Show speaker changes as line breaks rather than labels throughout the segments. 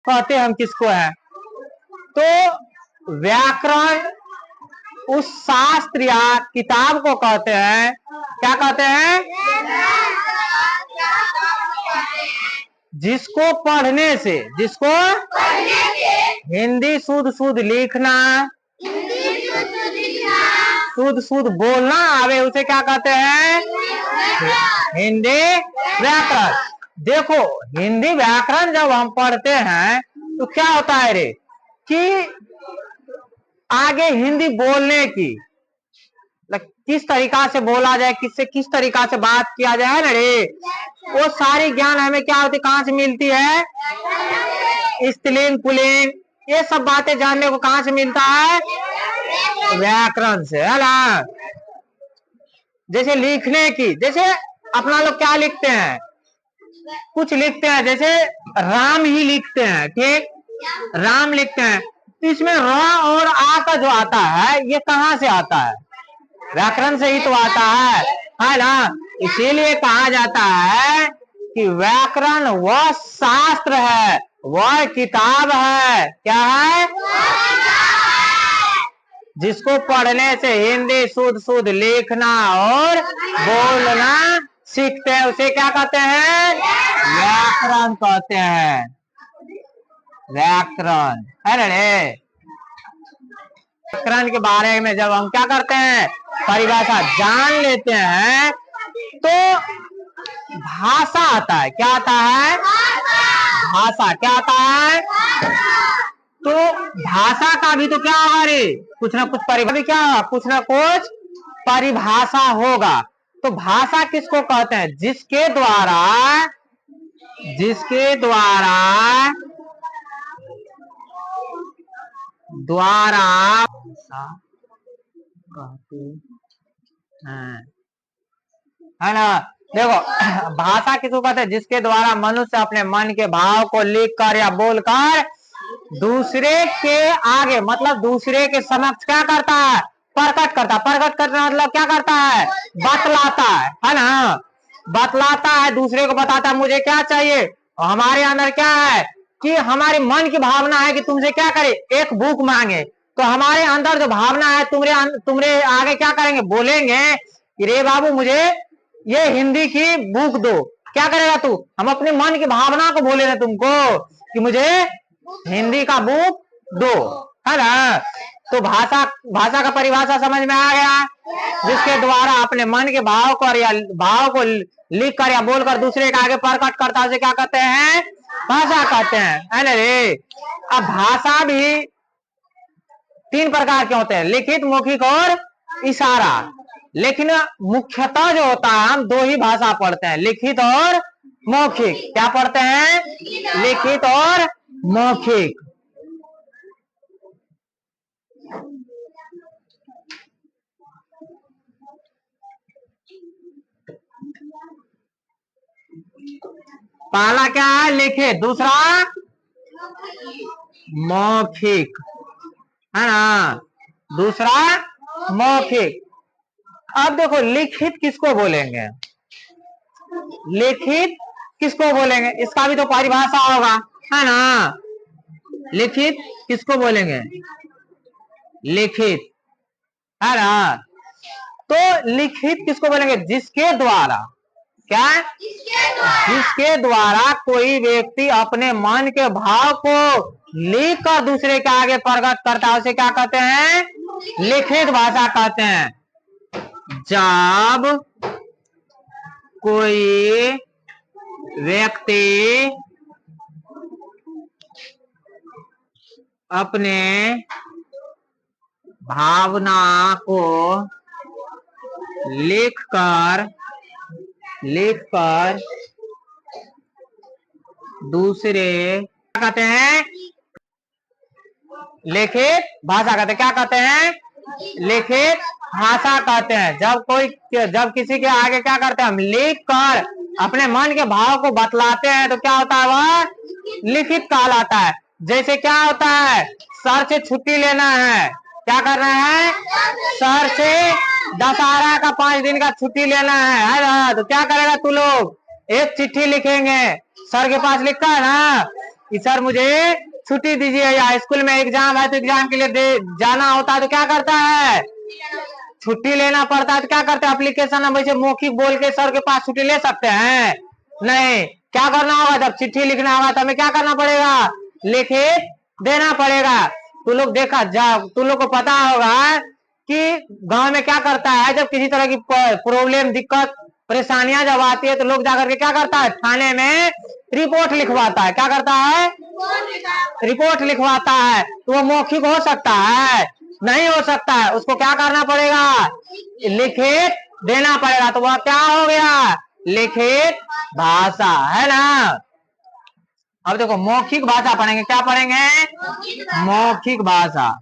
कहते हम किसको है? तो व्याकरण उस शास्त्र या किताब को कहते हैं, क्या कहते हैं? जिसको पढ़ने से हिंदी शुद्ध शुद्ध लिखना, शुद्ध शुद्ध बोलना आवे, उसे क्या कहते हैं? हिंदी व्याकरण। देखो, हिंदी व्याकरण जब हम पढ़ते हैं तो क्या होता है रे कि आगे हिंदी बोलने की किस तरीका से बोला जाए, किससे किस तरीका से बात किया जाए ना रे, वो सारी ज्ञान हमें क्या होती, कहाँ से मिलती है? स्त्रीलिंग पुल्लिंग ये सब बातें जानने को कहाँ से मिलता है? व्याकरण से, है ना। जैसे लिखने की, जैसे अपना लोग क्या लिखते हैं, कुछ लिखते हैं, जैसे राम ही लिखते हैं, ठीक, राम लिखते हैं, तो इसमें र और आ का जो आता है ये कहाँ से आता है? व्याकरण से ही तो आता है ना। इसीलिए कहा जाता है कि व्याकरण वह शास्त्र है, वह किताब है, क्या है? जिसको पढ़ने से हिंदी शुद्ध शुद्ध लिखना और बोलना सीखते हैं, उसे क्या कहते हैं? व्याकरण कहते हैं। व्याकरण है ना रे। व्याकरण के बारे में जब हम क्या करते हैं, परिभाषा जान लेते हैं, तो भाषा आता है। क्या आता है? भाषा। क्या आता है? तो भाषा का भी तो क्या होगा रे, कुछ ना कुछ परिभाषा, क्या कुछ ना कुछ परिभाषा होगा। तो भाषा किसको कहते हैं? जिसके द्वारा कहते है ना। देखो, भाषा किसको कहते हैं? जिसके द्वारा मनुष्य अपने मन के भाव को लिखकर या बोलकर दूसरे के आगे, मतलब दूसरे के समक्ष क्या करता है? प्रकट करता है। प्रकट करना मतलब क्या करता है? बतलाता है ना। बतलाता है, दूसरे को बताता है मुझे क्या चाहिए। और हमारे अंदर क्या है कि हमारी मन की भावना है कि तुमसे क्या करे, एक बुक मांगे, तो हमारे अंदर जो भावना है तुम्हारे आगे क्या करेंगे? बोलेंगे कि रे बाबू मुझे ये हिंदी की बुक दो। क्या करेगा तू? हम अपने मन की भावना को बोले ना तुमको कि मुझे हिंदी का बुक दो, है ना। तो भाषा का परिभाषा समझ में आ गया? जिसके द्वारा अपने मन के भाव को लिख कर या बोलकर दूसरे के आगे प्रकट करता है, उसे क्या कहते हैं? भाषा कहते हैं, है ना रे। अब भाषा भी 3 प्रकार के होते हैं, लिखित, मौखिक और इशारा। लेकिन मुख्यतः जो होता है, हम 2 ही भाषा पढ़ते हैं, लिखित और मौखिक। क्या पढ़ते हैं? लिखित और मौखिक। पहला क्या है? लिखित। दूसरा मौखिक, है ना। दूसरा मौखिक। अब देखो, लिखित किसको बोलेंगे? लिखित किसको बोलेंगे? इसका भी तो परिभाषा होगा, है ना। लिखित किसको बोलेंगे? लिखित, है ना। तो लिखित किसको बोलेंगे? जिसके द्वारा, क्या? जिसके द्वारा कोई व्यक्ति अपने मन के भाव को लिख कर दूसरे के आगे प्रकट करता है, उसे क्या कहते हैं? लिखित भाषा कहते हैं। जब कोई व्यक्ति अपने भावना को लिखकर दूसरे, क्या कहते हैं? लिखित भाषा कहते हैं। क्या कहते हैं? लिखित भाषा कहते हैं। जब किसी के आगे क्या करते हैं? हम लिख कर अपने मन के भाव को बतलाते हैं, तो क्या होता है? वह लिखित कहलाता है। जैसे क्या होता है? सर से छुट्टी लेना है, क्या कर रहे हैं? सर से दशहरा का 5 दिन का छुट्टी लेना है ना। तो क्या करेगा तू लोग? एक चिट्ठी लिखेंगे, सर के पास लिखा है ना, कि सर मुझे छुट्टी दीजिए, या स्कूल में एग्जाम है तो एग्जाम के लिए जाना होता है तो क्या करता है, छुट्टी लेना पड़ता है। तो क्या करते हैं, एप्लीकेशन हम वैसे मौखिक बोल के सर के पास छुट्टी ले सकते हैं? नहीं। क्या करना होगा, जब चिट्ठी लिखना होगा तो हमें क्या करना पड़ेगा, लिखित देना पड़ेगा। तू लोग देखा जा, तू लोग को पता होगा कि गांव में क्या करता है, जब किसी तरह की प्रॉब्लम, दिक्कत, परेशानियां जब आती है तो लोग जाकर के क्या करता है, थाने में रिपोर्ट लिखवाता है। क्या करता है, रिपोर्ट लिखवाता है। तो वो मौखिक हो सकता है? नहीं हो सकता है। उसको क्या करना पड़ेगा, लिखित देना पड़ेगा। तो वह क्या हो गया, लिखित भाषा, है ना। अब देखो मौखिक भाषा पढ़ेंगे, क्या पढ़ेंगे, मौखिक भाषा।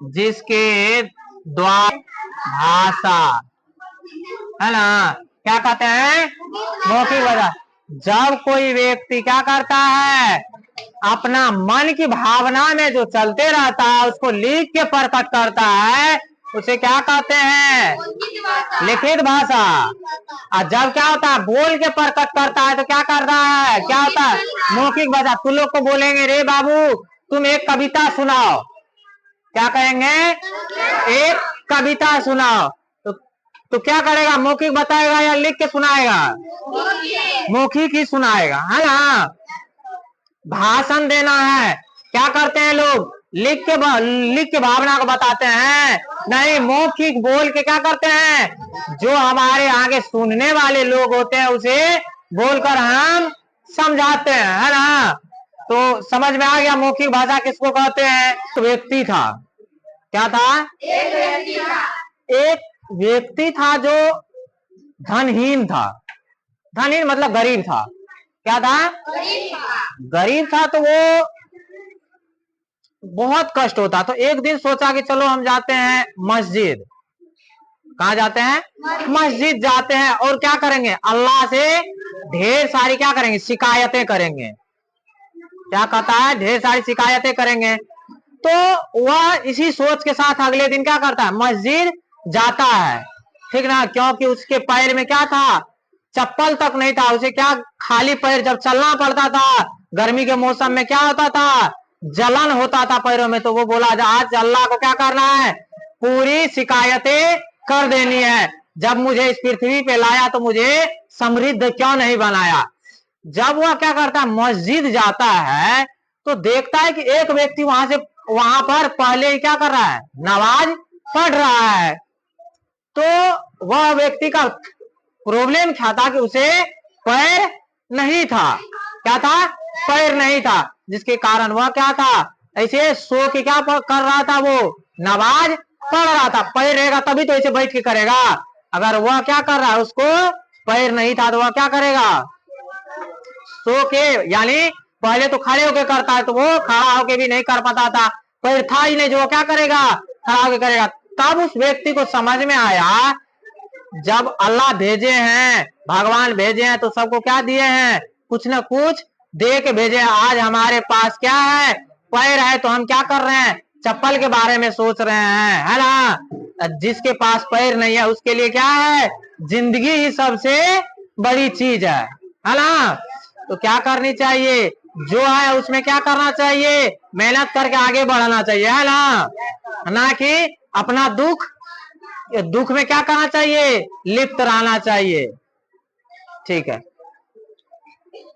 जिसके द्वारा भाषा, है ना, क्या कहते हैं, मौखिक भाषा। जब कोई व्यक्ति क्या करता है, अपना मन की भावना में जो चलते रहता है उसको लिख के प्रकट करता है, उसे क्या कहते हैं, लिखित भाषा। और जब क्या होता है, बोल के प्रकट करता है तो क्या कर रहा है, क्या होता है, मौखिक भाषा। तुम लोग को बोलेंगे, रे बाबू तुम एक कविता सुनाओ, क्या कहेंगे, एक कविता सुनाओ। तो क्या करेगा, मौखिक बताएगा या लिख के सुनाएगा, मौखिक ही सुनाएगा, है ना। भाषण देना है, क्या करते हैं लोग, लिख के भावना को बताते हैं, नहीं मौखिक बोल के क्या करते हैं, जो हमारे आगे सुनने वाले लोग होते हैं उसे बोलकर हम समझाते हैं, है ना। तो समझ में आ गया मौखिक भाषा किसको कहते हैं। तो व्यक्ति था, क्या था, एक व्यक्ति था जो धनहीन था। धनहीन मतलब गरीब था। क्या था, गरीब था। तो वो बहुत कष्ट होता। तो एक दिन सोचा कि चलो हम जाते हैं मस्जिद। कहाँ जाते हैं, मस्जिद जाते हैं, और क्या करेंगे, अल्लाह से ढेर सारी क्या करेंगे, शिकायतें करेंगे। क्या कहता है, ढेर सारी शिकायतें करेंगे। तो वह इसी सोच के साथ अगले दिन क्या करता है, मस्जिद जाता है, ठीक ना। क्योंकि उसके पैर में क्या था, चप्पल तक नहीं था। उसे क्या, खाली पैर जब चलना पड़ता था, गर्मी के मौसम में क्या होता था, जलन होता था पैरों में। तो वो बोला आज अल्लाह को क्या करना है, पूरी शिकायतें कर देनी है। जब मुझे इस पृथ्वी पे लाया तो मुझे समृद्ध क्यों नहीं बनाया। जब वह क्या करता है, मस्जिद जाता है तो देखता है कि एक व्यक्ति वहां पर पहले ही क्या कर रहा है, नमाज पढ़ रहा है। तो वह व्यक्ति का प्रॉब्लम क्या था कि उसे पैर नहीं था। क्या था, पैर नहीं था, जिसके कारण वह क्या था, ऐसे सो के क्या कर रहा था, वो नमाज पढ़ रहा था। पैर रहेगा तभी तो ऐसे बैठ के करेगा। अगर वह क्या कर रहा है, उसको पैर नहीं था तो वह क्या करेगा, सो के, यानी पहले तो खड़े होके करता है तो वो खड़ा होके भी नहीं कर पाता था, पैर था ही नहीं जो वो क्या करेगा, खड़ा होके करेगा। तब उस व्यक्ति को समझ में आया, जब अल्लाह भेजे हैं, भगवान भेजे हैं तो सबको क्या दिए हैं, कुछ न कुछ दे के भेजे हैं। आज हमारे पास क्या है, पैर है, तो हम क्या कर रहे हैं, चप्पल के बारे में सोच रहे हैं, है ना। जिसके पास पैर नहीं है उसके लिए क्या है, जिंदगी ही सबसे बड़ी चीज है ना। तो क्या करनी चाहिए, जो है उसमें क्या करना चाहिए, मेहनत करके आगे बढ़ना चाहिए, है ना कि अपना दुख में क्या करना चाहिए, लिप्त रहना चाहिए। ठीक है।